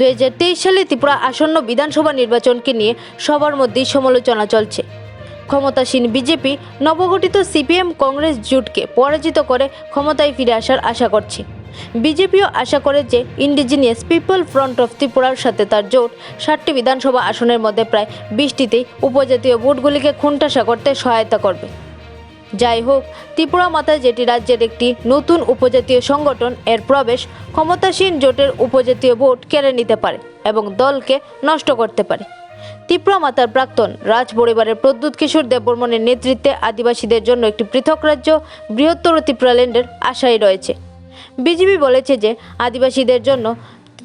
2023 সালে ত্রিপুরা আসন্ন বিধানসভা নির্বাচনকে নিয়ে সবার মধ্যেই সমালোচনা চলছে। ক্ষমতাসীন বিজেপি নবগঠিত সিপিএম কংগ্রেস জোটকে পরাজিত করে ক্ষমতায় ফিরে আসার আশা করছে। বিজেপিও আশা করে যে ইন্ডিজিনিয়াস পিপল ফ্রন্ট অফ ত্রিপুরার সাথে তার জোট 60টি বিধানসভা আসনের মধ্যে প্রায় 20টিতেই উপজাতীয় ভোটগুলিকে খুনটাসা করতে সহায়তা করবে। যাই হোক, ত্রিপুরা মাথায় যেটি রাজ্যের একটি নতুন উপজাতীয় সংগঠন এর প্রবেশ ক্ষমতাসীন জোটের উপজাতীয় ভোট কেড়ে নিতে পারে এবং দলকে নষ্ট করতে পারে। ত্রিপুরা মাতার প্রাক্তন রাজ পরিবারের প্রদ্যুৎ কিশোর দেববর্মনের নেতৃত্বে আদিবাসীদের জন্য একটি পৃথক রাজ্য বৃহত্তর ত্রিপুরাল্যান্ডের আশাই রয়েছে। বিজেপি বলেছে যে আদিবাসীদের জন্য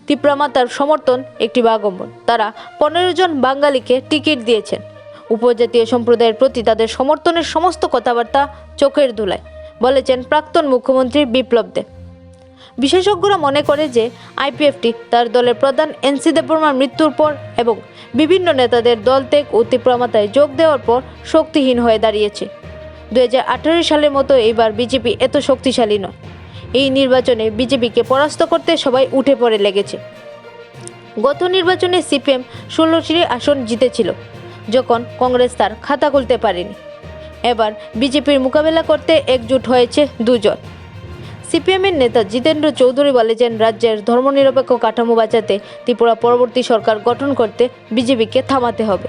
ত্রিপুরা মাতার সমর্থন একটি বাগম্বর। তারা 15 জন বাঙালিকে টিকিট দিয়েছেন। উপজাতীয় সম্প্রদায়ের প্রতি তাদের সমর্থনের সমস্ত কথাবার্তা চোখের ধুলায়, বলেছেন প্রাক্তন মুখ্যমন্ত্রী বিপ্লব দেব। বিশেষজ্ঞরা মনে করে যে আইপিএফটি তার দলের প্রধান এনসি দেববর্মার মৃত্যুর পর এবং বিভিন্ন নেতাদের দল ত্যাগ ও ত্রিপুরা মাতায় যোগ দেওয়ার পর শক্তিহীন হয়ে দাঁড়িয়েছে। 2018 সালের মতো এইবার বিজেপি এত শক্তিশালী নয়। এই নির্বাচনে বিজেপিকে পরাস্ত করতে সবাই উঠে পড়ে লেগেছে। গত নির্বাচনে সিপিএম 16টি আসন জিতেছিল, যখন কংগ্রেস তার খাতা খুলতে পারেনি। এবার বিজেপির মোকাবেলা করতে একজোট হয়েছে দুজন। সিপিএমের নেতা জিতেন্দ্র চৌধুরী বলেছেন, রাজ্যের ধর্মনিরপেক্ষ কাঠামো বাঁচাতে ত্রিপুরা পরবর্তী সরকার গঠন করতে বিজেপিকে থামাতে হবে।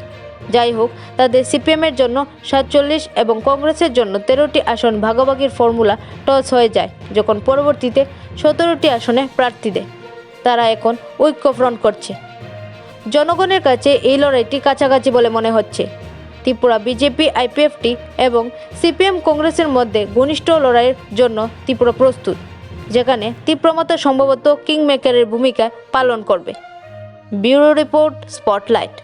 যাই হোক, তাদের সিপিএমের জন্য 47 এবং কংগ্রেসের জন্য 13টি আসন ভাগাভাগির ফর্মুলা টস হয়ে যায়, যখন পরবর্তীতে 17টি আসনে প্রার্থী দেয়। তারা এখন ঐক্যফ্রন্ট করছে। জনগণের কাছে এই লড়াইটি কাছাকাছি বলে মনে হচ্ছে। ত্রিপুরা বিজেপি, আইপিএফটি এবং সিপিএম কংগ্রেসের মধ্যে ঘনিষ্ঠ লড়াইয়ের জন্য ত্রিপুরা প্রস্তুত, যেখানে ত্রিপুরা মাতা সম্ভবত কিংমেকারের ভূমিকা পালন করবে। Bureau report, spotlight.